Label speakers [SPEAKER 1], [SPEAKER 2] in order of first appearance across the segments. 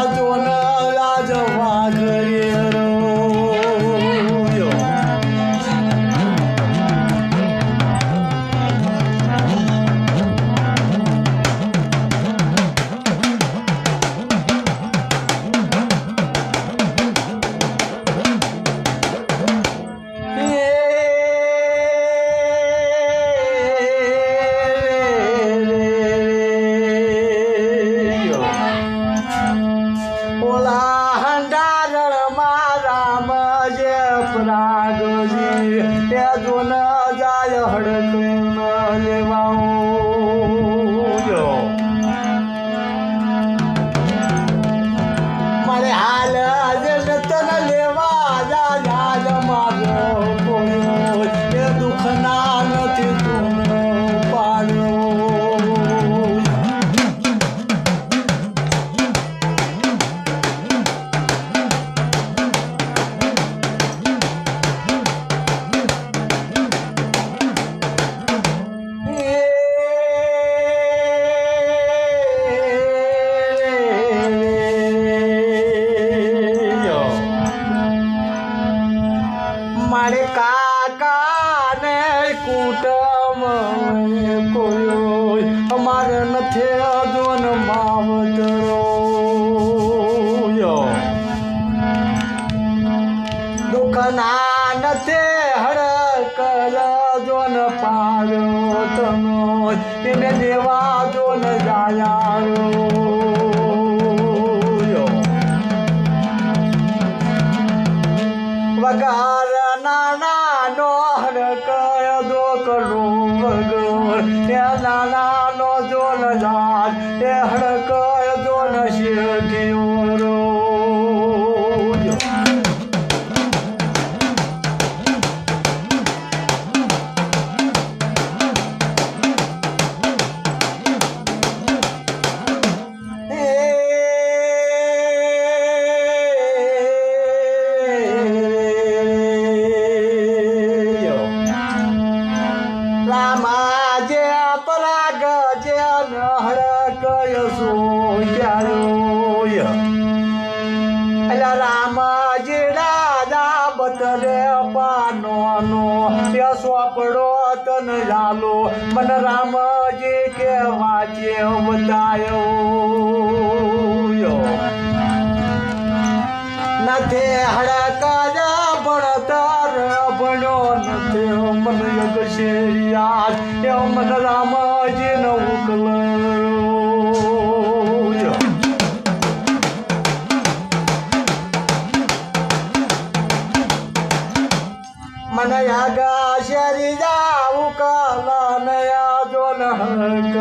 [SPEAKER 1] दोन राजवा घरी दोन जाय हडकून लेवाओ मारे हाल जतन लेवा जाल माझं कोण ते दुःख ना तिथून पाडो मारे काका ने कूटम कोई हमारे नथे दोन मावतरो दुख ना नथे हड़कर दोन पारो तनो इने देवा दोन जायारो वगार नाना नो हड़कय दो करो वगर या नाना नो दोन जात ते हड़कय दोन शिरकियोरो रामाजे पराग जन हरकय सोयारोय अला रामाजे राजा बतरे पानो या स्वपडो तन झालो मन रामजे के वाचे बतायो नथे हड़काज बणतर बणो नथे मन योग शेरियात या मन रामजी न उकलो मन यागा शेरिया उकला नया दोन हक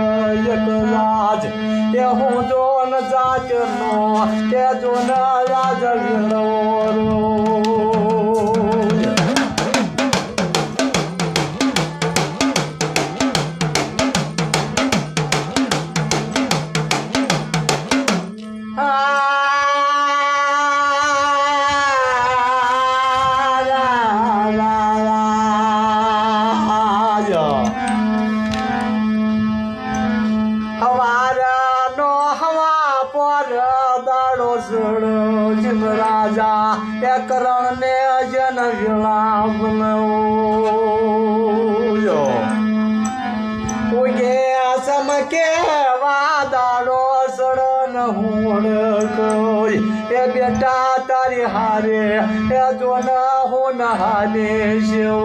[SPEAKER 1] एकलाज ते हूँ दोन जात नो ते दोन राज राजा एक रण ने जन विलाप उगे समके वादारो सड़न होड़ कोई ए बेटा तारी हारे ए दोन होन हाले शो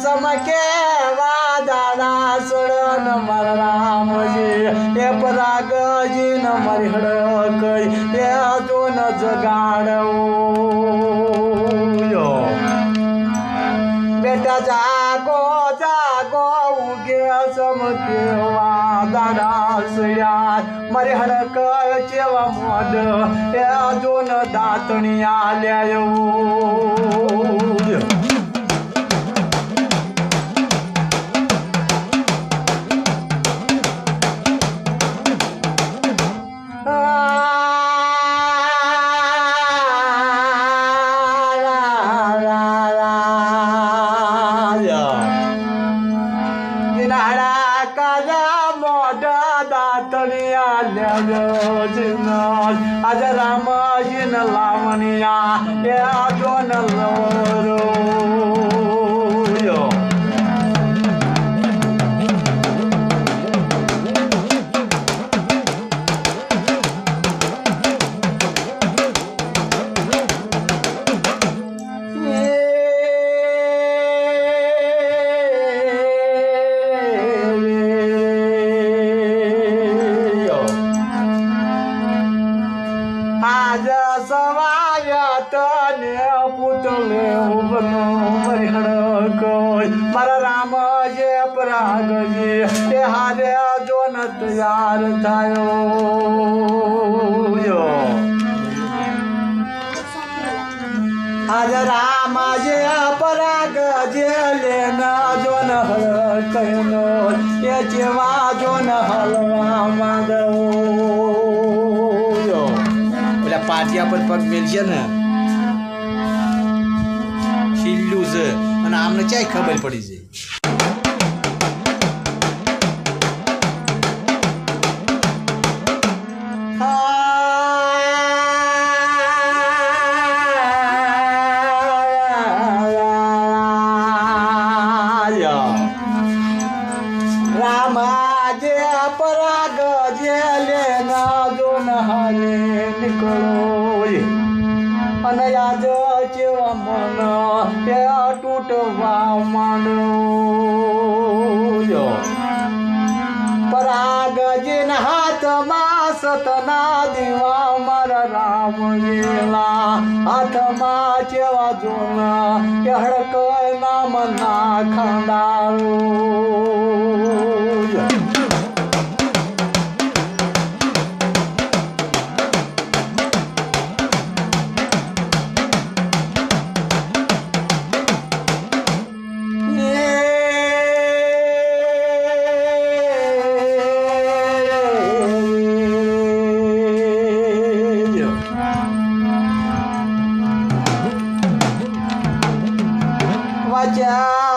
[SPEAKER 1] समके वादाना सड़न मर रामजी ए परागजी न मरिहड़ कई ए दोन जगाड़ो बेटा जागो जागो उगे समके वादाना सया मरिहड़ कई चेवा मोड ए दोन दातणी आल्या આજે રામજી ન લાવણિયા એ આજો ન લવરો આજ સવાયા તને પૂતલે ઉભનો મરિહણ કોઈ મારા રામ જે પરાગજી એ હારે જો ન તૈયાર થયો આજ રામ જે પરાગ જે લેન જો ન હળ કહેનો એ જેવા જો ન હલવા માંગો પાટિયા પર પગ મેલશે ને ખીલ્યું છે અને આમને ક્યાંય ખબર પડી છે રામા જે પરાગ જે લે ના જો હાલે નીકળો અને યાદ જેવા મન એ તૂટવા માંડો પરાગજીના હાથમાં સતના દીવા મારા રામ વેલા હાથમાં જેવા જોના એ હડક નામ ના ખંડાળો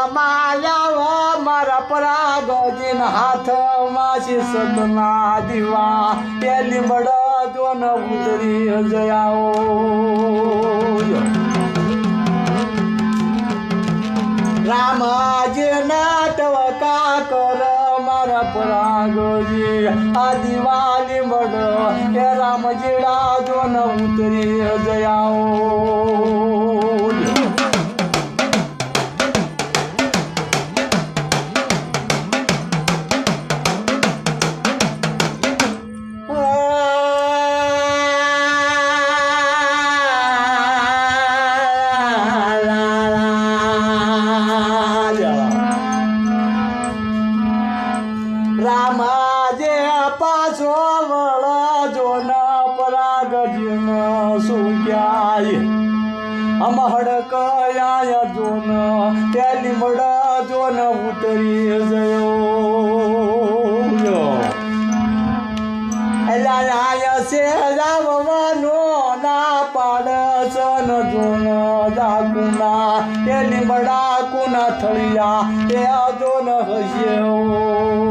[SPEAKER 1] માયા મારા પરાગજીન હાથમાં છે સતના દીવા પેલી મડા જો ન ઉતરી જયાઓ રામાજી નાટવકા કર મારા પરાગજી આ દિવાલી મડ એ રામજીડા જો ન ઉતરી જયાઓ રામાજે પાછો વળ જો ન પરાગજી ન સુક્યાય અમહડ કયા જો ન પેલી મડ જો ન ઉતરી જયો એલાય છે રાવવાનો ના પાડસ ન જો ન દાકુના પેલી મડા કુના થળિયા એ જો ન હસ્યો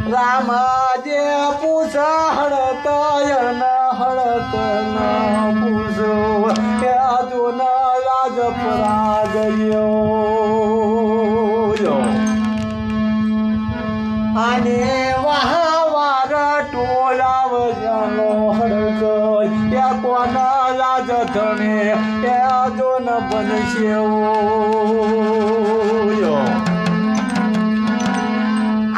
[SPEAKER 1] રામાજે પૂછ હળકયન હળકન પૂછો કે આજુ ન રાજ પરાગયો આને વાહવાર ટોલાવ જનો હળકય એ કોન રાજ ધણે એ આજુ ન બનશે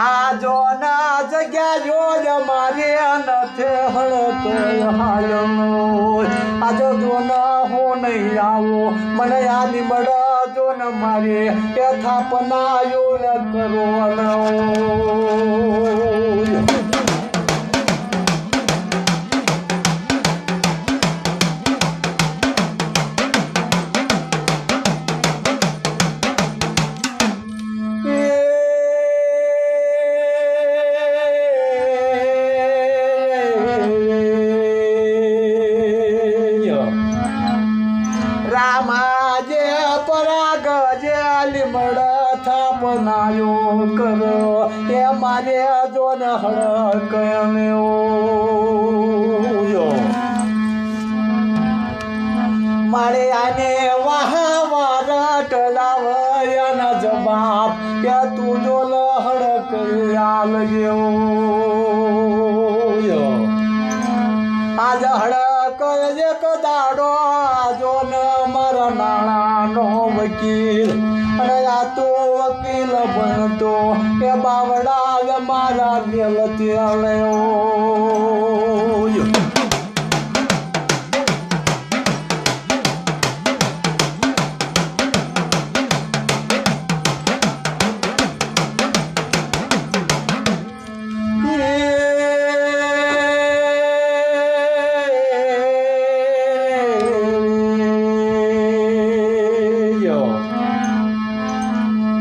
[SPEAKER 1] આજો ના જગ્યા જોજ મારે નથી હળક હાલનો આજો જો ન હું નહીં આવો મને યાદી મળ જો ન મારે કે થાપનાયો ન કરો બનાયો કર એ મારે જોન હળકયો મારે આને વાહ વારટ લાવયાના જવાબ કે તું જો લહડ કયાલ જેવો આજ હડક એક દાડો જો ન મારા નાણાનો વકીલ અને આ તો વકીલ બનતો એ બાવડા મારા મેલ ત્યાં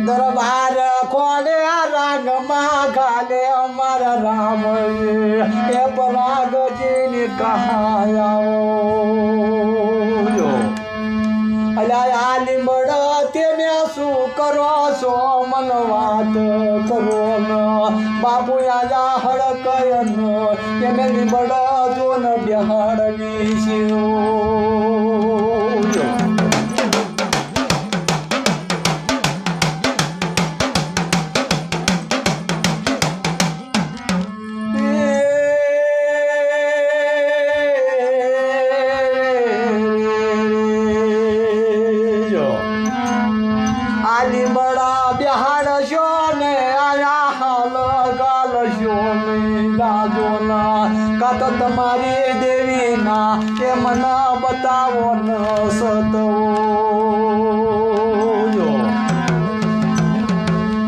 [SPEAKER 1] દરબાર કોને રાગમાં ગાલે અમારા રામ એ પરાગજીની કહાયાઓ અલ્યા આ લીમડ તેને શું કરો છો મન વાત કરો ન બાપુ આજા હળકયન એને લીમડ જો ન બિહાડની શિવ લીમડા બિહાડ શો ને આયા હાલ ગાલ શો લાજો ના કાત તમારી દેવી ના એ મને બતાવો ન સતો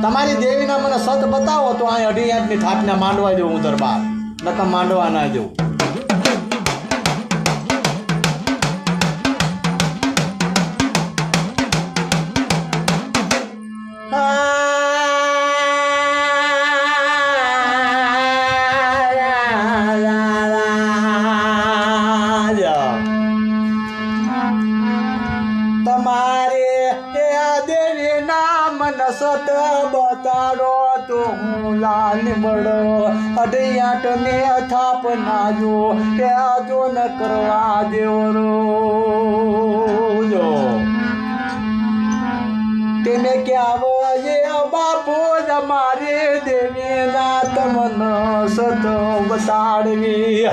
[SPEAKER 1] તમારી દેવી ના મને સત બતાવો તો આ 2.5 ની થાપને માંડવા દઉં હું દરબાર નકમ માંડવા ના જવું તમારે એ દેવી નામ સત બતાડો તો હું લાલ મળો 2.5 ને થાપ નાજો કે જો ન કરવા દેવરો તેને ક્યાવો એ બાપુ તમારે દેવી ના તમન સત બતાડવી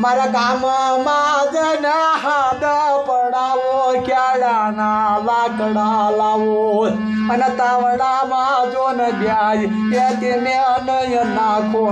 [SPEAKER 1] મારા ગામમાં જન હાથ પડાવો ક્યાડાના લાકડા લાવો અને તાવડામાં જો ન વ્યાજ એ તેને અનય નાખો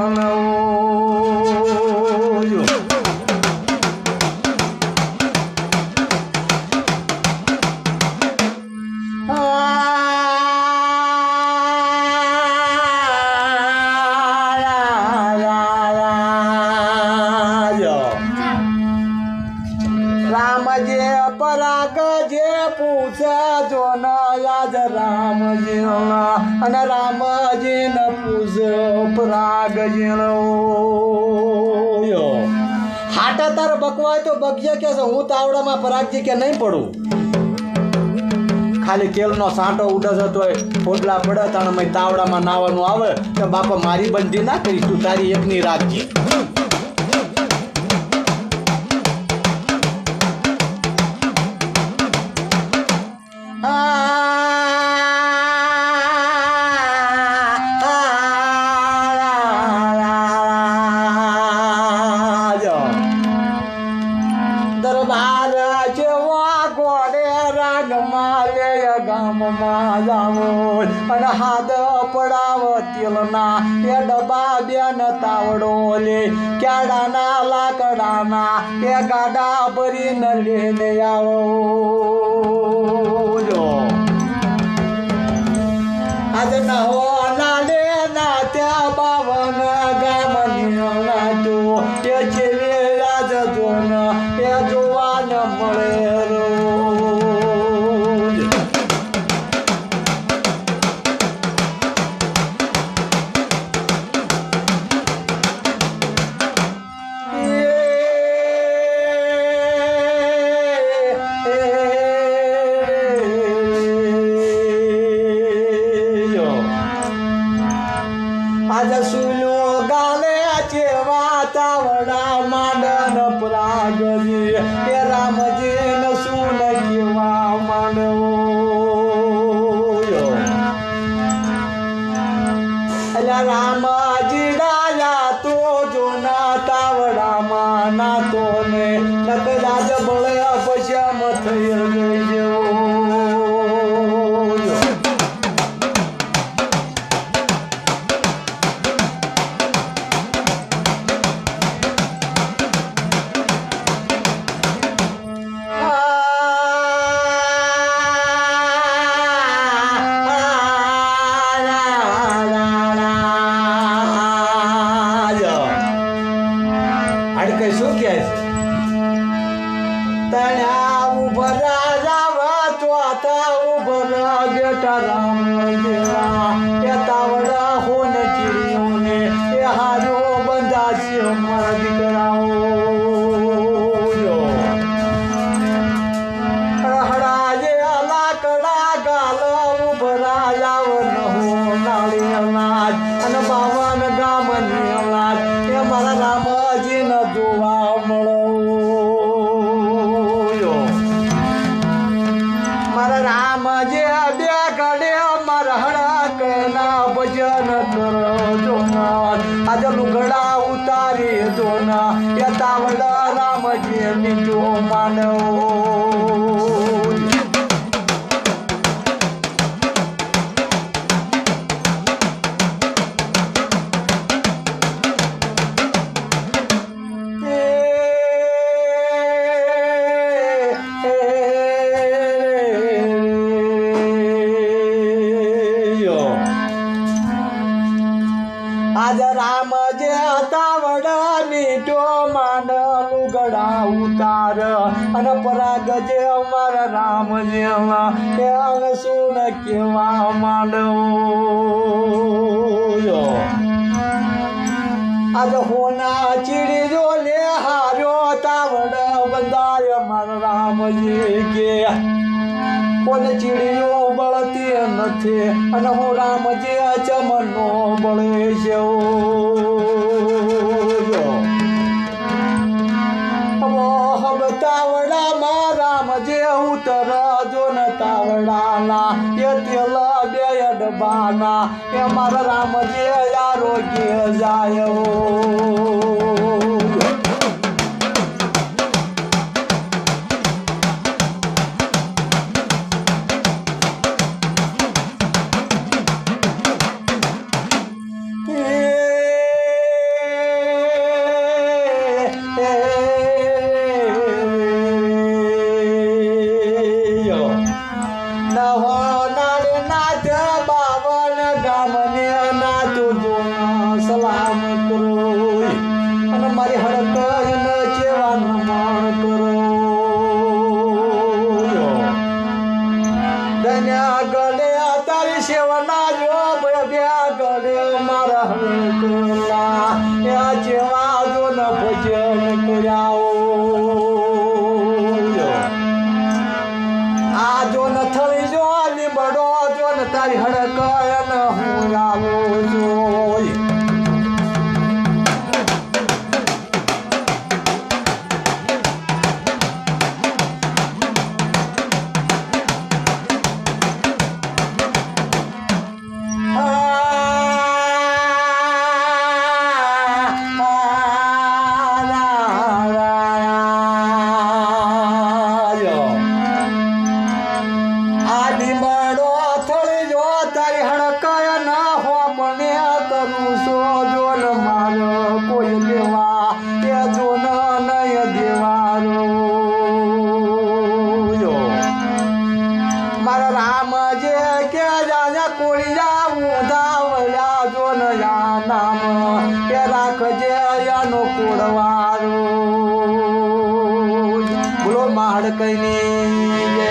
[SPEAKER 1] રામજે પરાગ જે પૂછે જો ન યાદ રામજી અને રામજી ન પૂછે પરાગજી હાટા તાર બકવાય તો બગજે કે હું તાવડામાં પરાગજી કે નહીં પડું ખાલી કેલનો સાંટો ઉડે જતો હોય ફોડલા પડે તાણ મેં તાવડામાં નાવાનું આવે તો બાપા મારી બંધી ના કરીશ તું તારી એકની રાખજે દરબાર જેવા ગોડે રાગમાં લે ગામમાં જાવો અને હાથ પડાવ તેલના એ ડબ્બા બેન તાવડો લે ક્યાડાના લાકડાના એ ગાડા ભરીને લઈને આવો આજ નહો નાલે ના ત્યાં 52 ગામની નાતો એ છે રાજ જોન એ જોવા ન મળે ચેવા તાવડા માંડન પ્રાગજી એ રામજી ન શું કેવા માંડવો અલ્યા રામજી ડાયા તો જોના તાવડામાં નાતો ને નકરાજ બળે પશ્યામ થઈ ગયો શું કહે છે તણ્યા ઉભરા રાવા ચોથા ઉભરા બેટા રામ જેવા એ તાવડા હોન ચીડીઓને એ હારો બંધા છે મારા દીકરાઓ હળાજે લાકડા ગાલ ઉભરા જાવ નહો નાળી અનાજ અને બાવન ગામની અનાજ એ મારા રામજી ન જોવા મળો મારા રામજી બે ગડે મારા હળક ના ભજન કરો જોના આજે લુગડા ઉતારી જોના એ તાવડા રામજી નીચો માનવ આજ રામ જે તાવડા નીટો માંડ લુગડા ઉતાર અને પરાગ જે અમારા રામ જેવા એ શું કેવા માંડવો આજ હોના ચીડી જો લે હાર્યો તાવડ બંધાય મારા રામજી કે કોને ચીડીઓ બળતી નથી અને હું રામજી ચમનો બળે છે તાવડામાં રામજી ઉતર જો ને તાવડાના એ તેલ બે ડબ્બાના એ મારા રામજી આરોગ્ય જાય સલામ કરો અને મારી હડક ચેવા નમણ કરો ધન્યા ગળે તારી સેવના જો ભવ્યા ગળે મારા હડકલા એ ચેવા જો ન ભજન કર્યાઓ આ જો ન થળી જો લીંબડો જો ન તારી હડક હું આવું જોઈ બોલો માડ કઈ